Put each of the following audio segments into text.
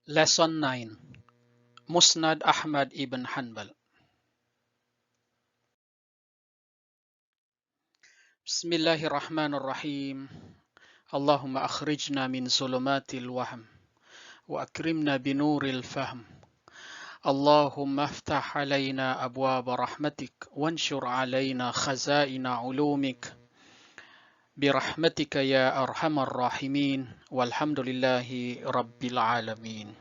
Lesson 9. Musnad Ahmad ibn Hanbal. Bismillahir Rahmanir Rahim. Allahumma akhrijna min zulumatil wahm wa akrimna binuril fahm. Allahumma aftah alayna abwaba rahmatik wanshur alayna khazaina ulumik birahmatika ya arhamar rahimin walhamdulillahi rabbil alamin.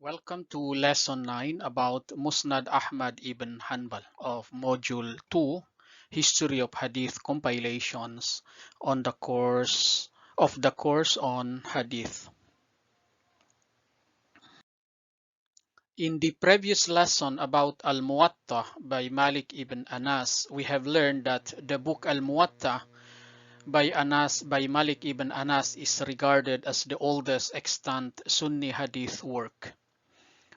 Welcome to Lesson 9 about Musnad Ahmad ibn Hanbal of Module 2, History of Hadith Compilations on the course on Hadith. In the previous lesson about Al-Muatta by Malik ibn Anas, we have learned that the book Al-Muatta by Malik ibn Anas is regarded as the oldest extant Sunni Hadith work.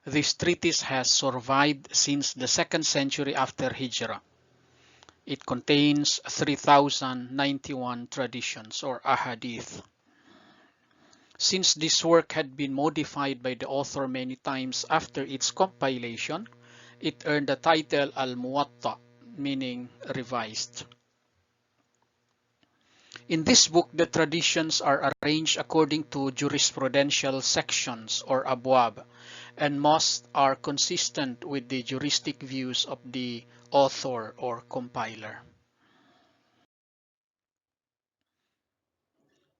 This treatise has survived since the 2nd century after Hijrah. It contains 3,091 traditions or ahadith. Since this work had been modified by the author many times after its compilation, it earned the title Al-Muatta, meaning revised. In this book, the traditions are arranged according to jurisprudential sections or abwab, and most are consistent with the juristic views of the author or compiler.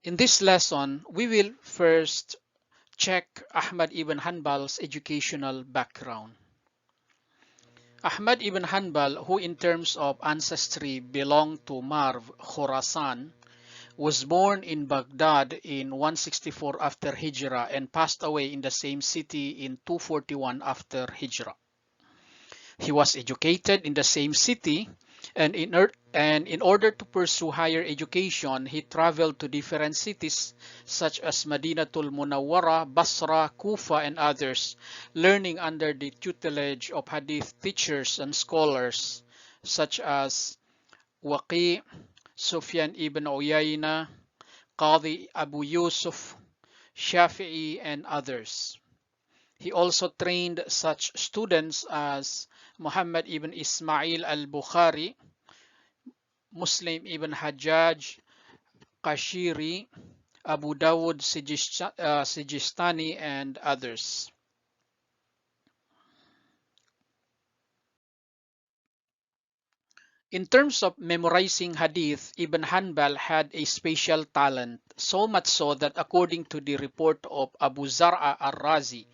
In this lesson, we will first check Ahmad ibn Hanbal's educational background. Ahmad ibn Hanbal, who in terms of ancestry belonged to Marv, Khorasan, was born in Baghdad in 164 after Hijrah and passed away in the same city in 241 after Hijrah. He was educated in the same city, and in order to pursue higher education, he traveled to different cities such as Madinatul Munawwara, Basra, Kufa, and others, learning under the tutelage of hadith teachers and scholars such as Waqi, Sufyan ibn Uyayna, Qadi Abu Yusuf, Shafi'i, and others. He also trained such students as Muhammad ibn Ismail al-Bukhari, Muslim ibn Hajjaj, Qashiri, Abu Dawud Sijistani, and others. In terms of memorizing hadith, Ibn Hanbal had a special talent, so much so that according to the report of Abu Zar'a al-Razi,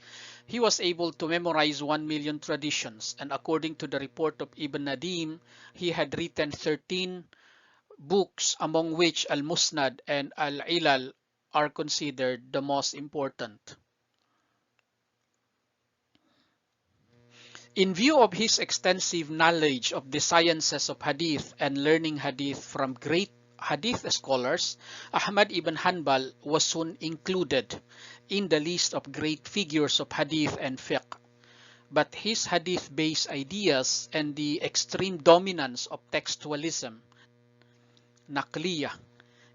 he was able to memorize 1 million traditions, and according to the report of Ibn Nadim, he had written 13 books, among which Al-Musnad and Al-Ilal are considered the most important. In view of his extensive knowledge of the sciences of hadith and learning hadith from great hadith scholars, Ahmad ibn Hanbal was soon included in the list of great figures of hadith and fiqh. But his hadith-based ideas and the extreme dominance of textualism, naqliyah,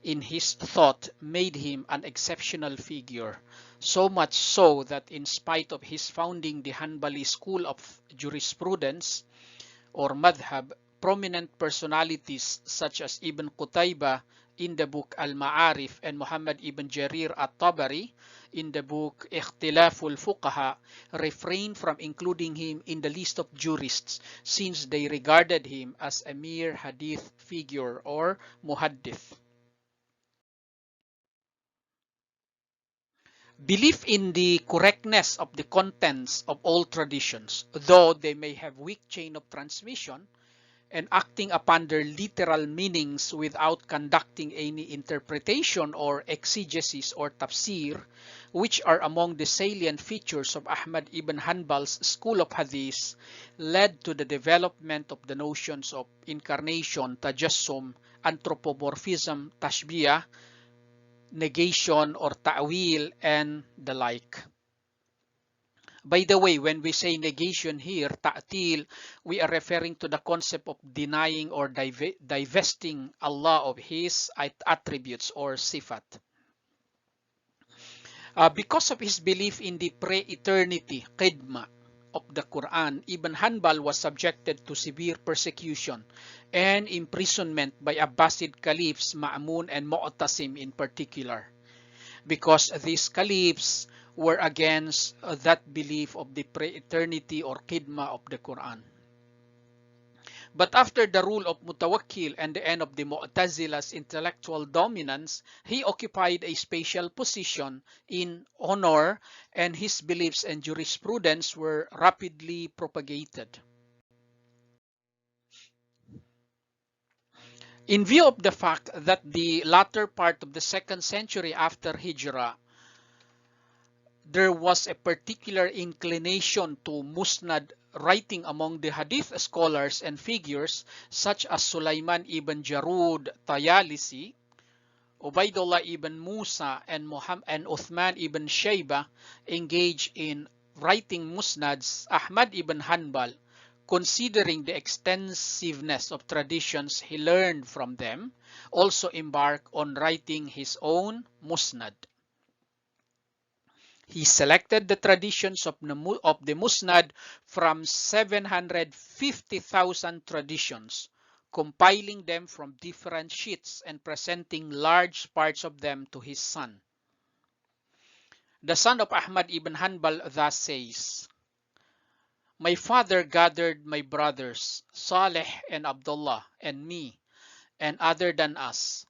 in his thought made him an exceptional figure, so much so that in spite of his founding the Hanbali school of jurisprudence or madhab, prominent personalities such as Ibn Qutaybah in the book Al-Ma'arif and Muhammad ibn Jarir at-Tabari in the book Ikhtilaful Fuqaha refrained from including him in the list of jurists since they regarded him as a mere hadith figure or muhaddith. Belief in the correctness of the contents of all traditions, though they may have weak chain of transmission, and acting upon their literal meanings without conducting any interpretation or exegesis or tafsir, which are among the salient features of Ahmad ibn Hanbal's school of hadith, led to the development of the notions of incarnation, tajassum, anthropomorphism, tashbiyah, negation or ta'wil, and the like. By the way, when we say negation here, ta'til, we are referring to the concept of denying or divesting Allah of His attributes or sifat. Because of his belief in the pre-eternity, qidma, of the Quran, Ibn Hanbal was subjected to severe persecution and imprisonment by Abbasid caliphs Ma'mun and Mu'tasim in particular, because these caliphs were against that belief of the pre-eternity or qidma of the Quran. But after the rule of Mutawakkil and the end of the Mu'tazila's intellectual dominance, he occupied a special position in honor, and his beliefs and jurisprudence were rapidly propagated. In view of the fact that the latter part of the 2nd century after Hijrah, there was a particular inclination to musnad writing among the hadith scholars and figures such as Sulaiman ibn Jarud Tayalisi, Ubaidullah ibn Musa, and Uthman ibn Shaybah engaged in writing musnads. Ahmad ibn Hanbal, considering the extensiveness of traditions he learned from them, also embarked on writing his own musnad. He selected the traditions of the musnad from 750,000 traditions, compiling them from different sheets and presenting large parts of them to his son. The son of Ahmad ibn Hanbal thus says, "My father gathered my brothers, Saleh and Abdullah, and me, and other than us,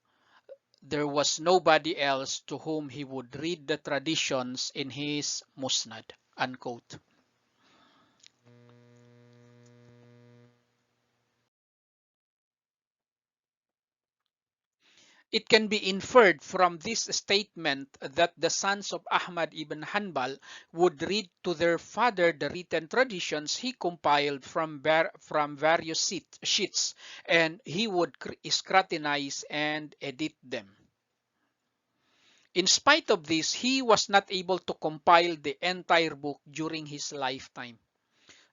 there was nobody else to whom he would read the traditions in his musnad." Unquote. It can be inferred from this statement that the sons of Ahmad ibn Hanbal would read to their father the written traditions he compiled from various sheets, and he would scrutinize and edit them. In spite of this, he was not able to compile the entire book during his lifetime.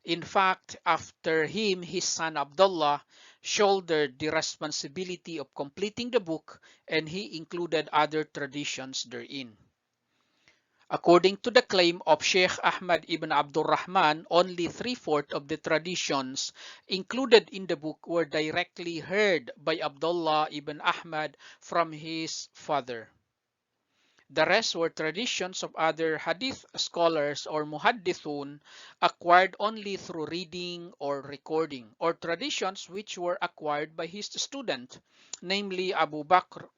In fact, after him, his son Abdullah shouldered the responsibility of completing the book, and he included other traditions therein. According to the claim of Sheikh Ahmad ibn Abdul Rahman, only 3/4 of the traditions included in the book were directly heard by Abdullah ibn Ahmad from his father. The rest were traditions of other hadith scholars or muḥaddithūn acquired only through reading or recording, or traditions which were acquired by his student, namely Abu Bakr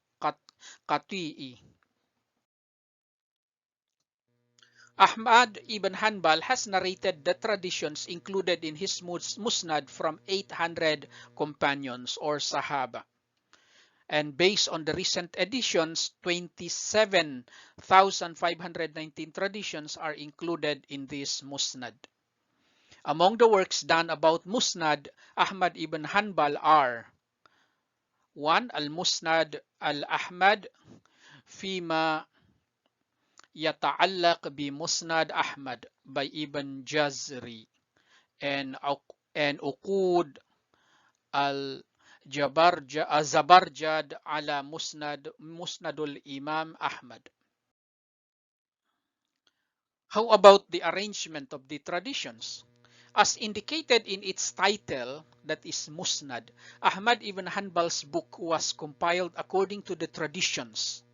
Qati'i. Ahmad ibn Hanbal has narrated the traditions included in his musnad from 800 companions or ṣaḥābah. And based on the recent editions, 27,519 traditions are included in this musnad. Among the works done about musnad Ahmad ibn Hanbal are: 1. Al-Musnad al-Ahmad Fima Yata'allaq bi Musnad Ahmad by Ibn Jazri, and Uqud Zabarjad ala Musnadul Imam Ahmad. How about the arrangement of the traditions? As indicated in its title, that is Musnad, Ahmad ibn Hanbal's book was compiled according to the traditions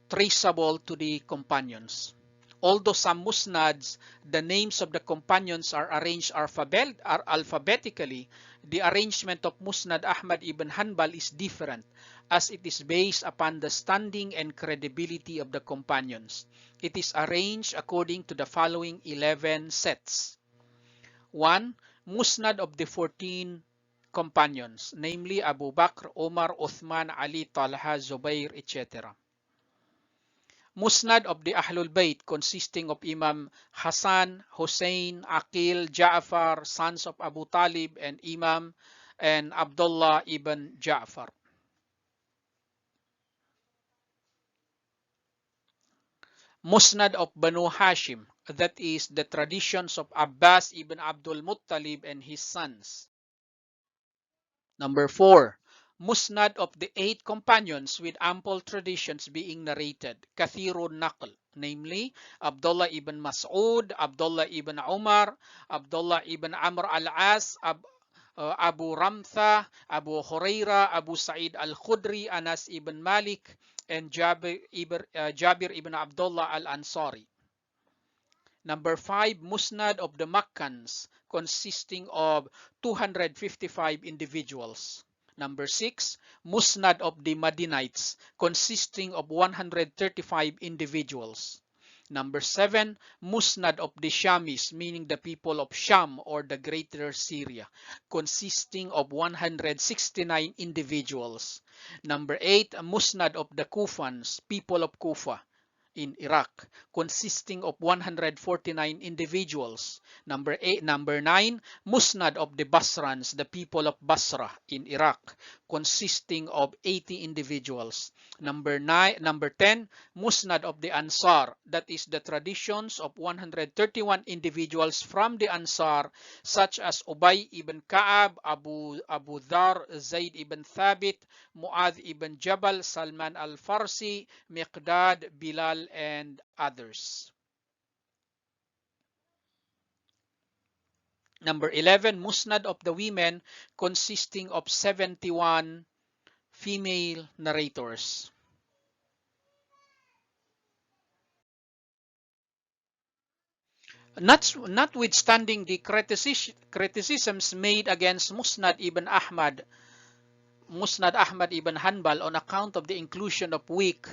traceable to the companions. Although some musnads, the names of the companions are arranged alphabetically, the arrangement of Musnad Ahmad ibn Hanbal is different, as it is based upon the standing and credibility of the companions. It is arranged according to the following 11 sets. 1. Musnad of the 14 companions, namely Abu Bakr, Umar, Uthman, Ali, Talha, Zubair, etc. Musnad of the Ahlul Bayt, consisting of Imam Hassan, Hussein, Aqil, Ja'far, sons of Abu Talib, and Imam and Abdullah ibn Ja'far. Musnad of Banu Hashim, that is the traditions of Abbas ibn Abdul Muttalib and his sons. Number 4, Musnad of the 8 companions with ample traditions being narrated, Kathirun Naql, namely Abdullah ibn Mas'ud, Abdullah ibn Umar, Abdullah ibn Amr al-As, Abu Ramtha, Abu Huraira, Abu Sa'id al-Khudri, Anas ibn Malik, and Jabir ibn Abdullah al-Ansari. Number 5, Musnad of the Makkans, consisting of 255 individuals. Number 6, Musnad of the Madinites, consisting of 135 individuals. Number 7, Musnad of the Shamis, meaning the people of Sham or the Greater Syria, consisting of 169 individuals. Number 8, Musnad of the Kufans, people of Kufa in Iraq, consisting of 149 individuals. Number 9, Musnad of the Basrans, the people of Basra in Iraq, consisting of 80 individuals. Number 10, Musnad of the Ansar, that is the traditions of 131 individuals from the Ansar, such as Ubay ibn Ka'ab, Abu Dhar, Zayd ibn Thabit, Mu'adh ibn Jabal, Salman al-Farsi, Miqdad, Bilal, and others. Number 11, Musnad of the women, consisting of 71 female narrators. Notwithstanding the criticisms made against Musnad Ahmad ibn Hanbal on account of the inclusion of weak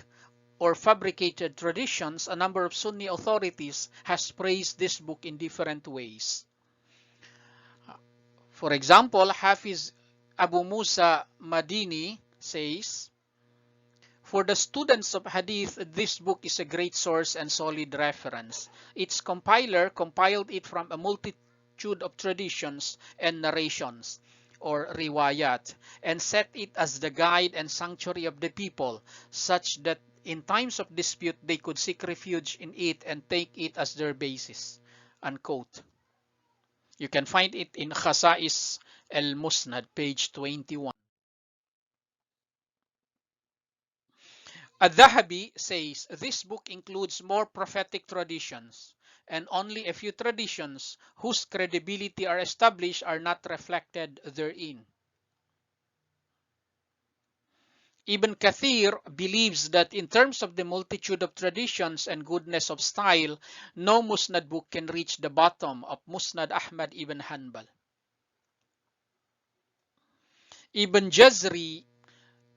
or fabricated traditions, a number of Sunni authorities has praised this book in different ways. For example, Hafiz Abu Musa Madini says, "For the students of Hadith, this book is a great source and solid reference. Its compiler compiled it from a multitude of traditions and narrations, or riwāyāt, and set it as the guide and sanctuary of the people, such that in times of dispute they could seek refuge in it and take it as their basis." Unquote. You can find it in Khasa'is al-Musnad, page 21. Al-Dhahabi says this book includes more prophetic traditions, and only a few traditions whose credibility are established are not reflected therein. Ibn Kathir believes that in terms of the multitude of traditions and goodness of style, no Musnad book can reach the bottom of Musnad Ahmad ibn Hanbal. Ibn Jazri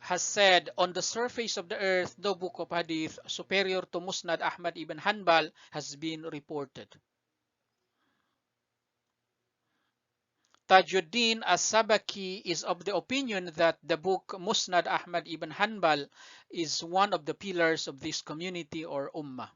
has said, on the surface of the earth, no book of Hadith superior to Musnad Ahmad ibn Hanbal has been reported. Tajuddin as-Sabaki is of the opinion that the book Musnad Ahmad ibn Hanbal is one of the pillars of this community or ummah.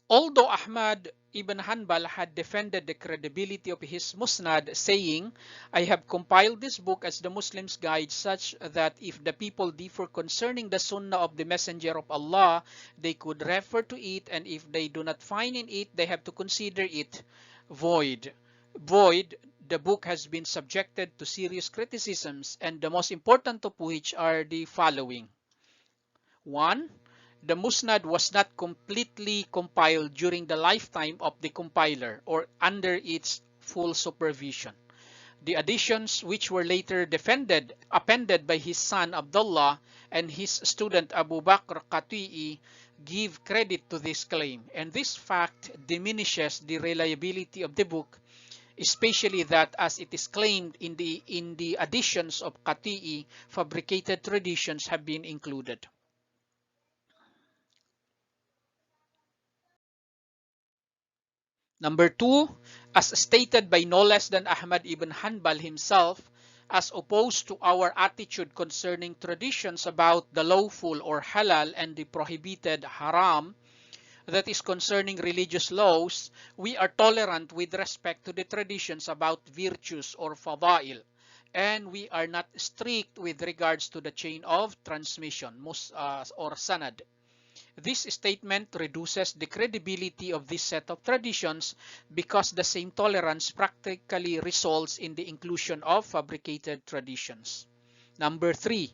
Although Ahmad ibn Hanbal had defended the credibility of his Musnad, saying, "I have compiled this book as the Muslim's guide, such that if the people differ concerning the Sunnah of the Messenger of Allah, they could refer to it, and if they do not find in it, they have to consider it void. The book has been subjected to serious criticisms, and the most important of which are the following. 1. The Musnad was not completely compiled during the lifetime of the compiler or under its full supervision. The additions, which were later appended by his son Abdullah and his student Abu Bakr Qati'i, give credit to this claim, and this fact diminishes the reliability of the book, especially that, as it is claimed in the additions of Qati'i, fabricated traditions have been included. Number 2, as stated by no less than Ahmad ibn Hanbal himself, as opposed to our attitude concerning traditions about the lawful or halal and the prohibited haram, that is concerning religious laws, we are tolerant with respect to the traditions about virtues or fada'il, and we are not strict with regards to the chain of transmission, or sanad. This statement reduces the credibility of this set of traditions because the same tolerance practically results in the inclusion of fabricated traditions. Number 3,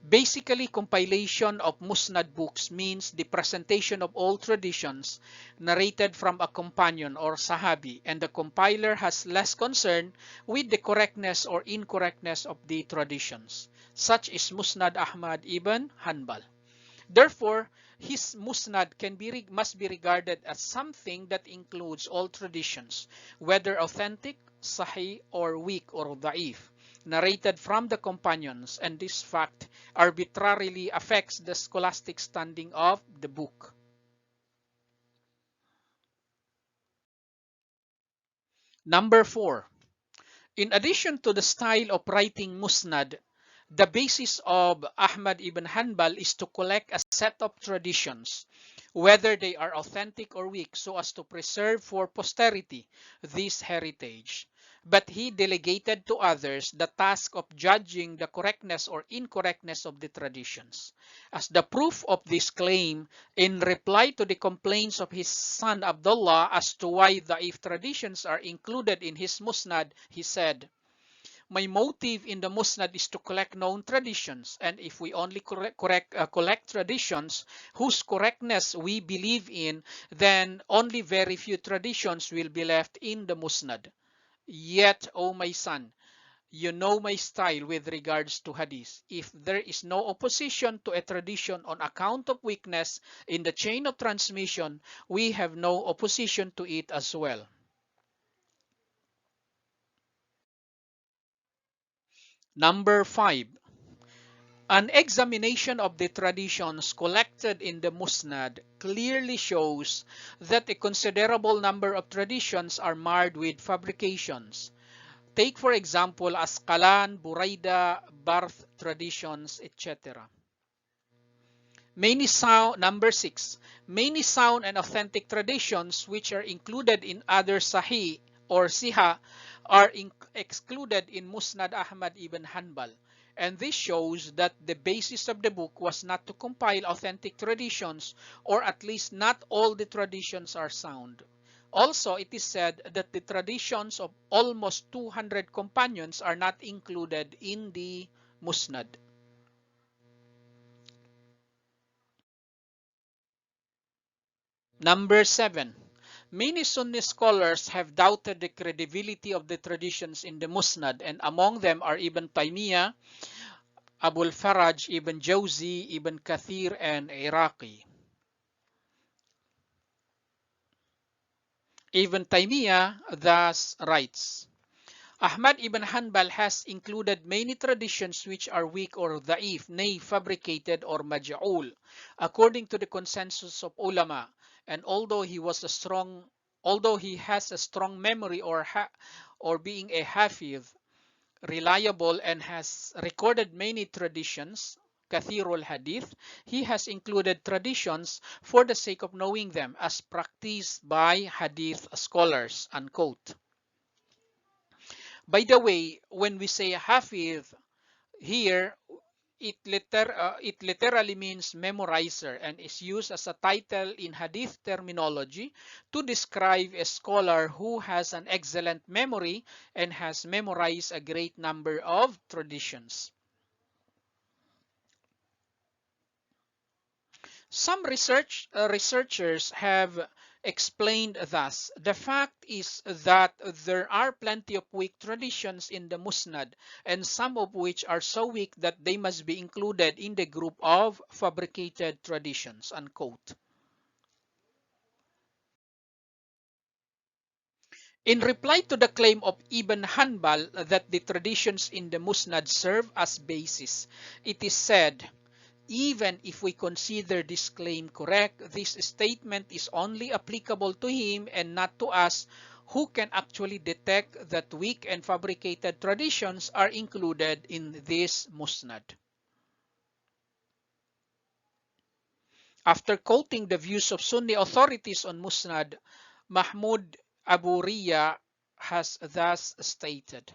basically compilation of musnad books means the presentation of all traditions narrated from a companion or sahabi, and the compiler has less concern with the correctness or incorrectness of the traditions. Such is Musnad Ahmad ibn Hanbal. Therefore, his musnad must be regarded as something that includes all traditions, whether authentic, sahih, or weak or da'if, narrated from the companions, and this fact arbitrarily affects the scholastic standing of the book. Number 4. In addition to the style of writing musnad, the basis of Ahmad ibn Hanbal is to collect a set of traditions, whether they are authentic or weak, so as to preserve for posterity this heritage. But he delegated to others the task of judging the correctness or incorrectness of the traditions. As the proof of this claim, in reply to the complaints of his son Abdullah as to why da'if traditions are included in his musnad, he said, "My motive in the musnad is to collect known traditions, and if we only collect traditions whose correctness we believe in, then only very few traditions will be left in the musnad. Yet, O my son, you know my style with regards to hadith. If there is no opposition to a tradition on account of weakness in the chain of transmission, we have no opposition to it as well." Number 5. An examination of the traditions collected in the musnad clearly shows that a considerable number of traditions are marred with fabrications. Take for example Asqalan, Buraida, Barth traditions, etc. Number 6. Many sound and authentic traditions which are included in other Sahih or Siha are excluded in Musnad Ahmad ibn Hanbal. And this shows that the basis of the book was not to compile authentic traditions, or at least not all the traditions are sound. Also, it is said that the traditions of almost 200 companions are not included in the Musnad. Number 7. Many Sunni scholars have doubted the credibility of the traditions in the Musnad, and among them are Ibn Taymiyyah, Abul Faraj, Ibn Jawzi, Ibn Kathir, and Iraqi. Ibn Taymiyyah thus writes, Ahmad ibn Hanbal has included many traditions which are weak or da'if, nay fabricated or maj'ul, according to the consensus of ulama. And although he has a strong memory or being a hafiz, reliable, and has recorded many traditions, kathirul hadith, he has included traditions for the sake of knowing them as practiced by hadith scholars, unquote. By the way, when we say hafiz here, it literally means memorizer and is used as a title in hadith terminology to describe a scholar who has an excellent memory and has memorized a great number of traditions. Some researchers have explained thus. The fact is that there are plenty of weak traditions in the Musnad, and some of which are so weak that they must be included in the group of fabricated traditions, unquote. In reply to the claim of Ibn Hanbal that the traditions in the Musnad serve as basis, it is said, even if we consider this claim correct, this statement is only applicable to him and not to us, who can actually detect that weak and fabricated traditions are included in this musnad. After quoting the views of Sunni authorities on musnad, Mahmud Abu Riya has thus stated,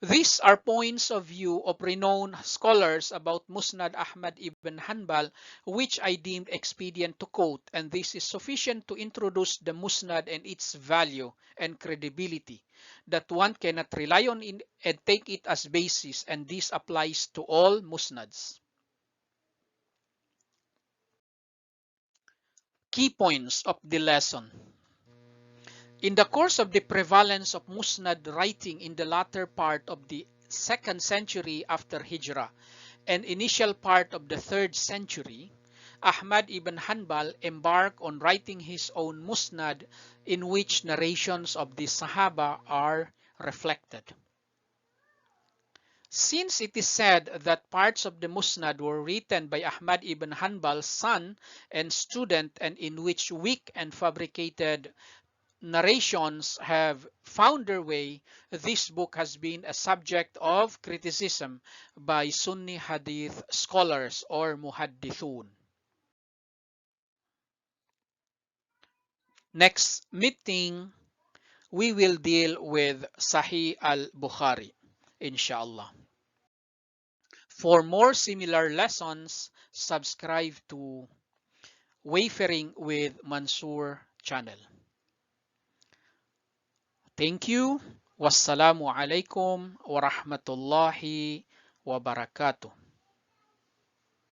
These are points of view of renowned scholars about Musnad Ahmad ibn Hanbal, which I deemed expedient to quote, and this is sufficient to introduce the Musnad and its value and credibility, that one cannot rely on it and take it as basis, and this applies to all Musnads. Key points of the lesson. In the course of the prevalence of Musnad writing in the latter part of the 2nd century after Hijrah and initial part of the 3rd century, Ahmad ibn Hanbal embarked on writing his own Musnad, in which narrations of the ṣaḥābah are reflected. Since it is said that parts of the Musnad were written by Ahmad ibn Hanbal's son and student, and in which weak and fabricated narrations have found their way, this book has been a subject of criticism by Sunnī Hadith scholars or muḥaddithūn. Next meeting, we will deal with Sahih al-Bukhari, inshallah. For more similar lessons, subscribe to Wayfaring with Mansoor channel. Thank you. Wassalamu alaikum wa rahmatullahi wa barakatuh.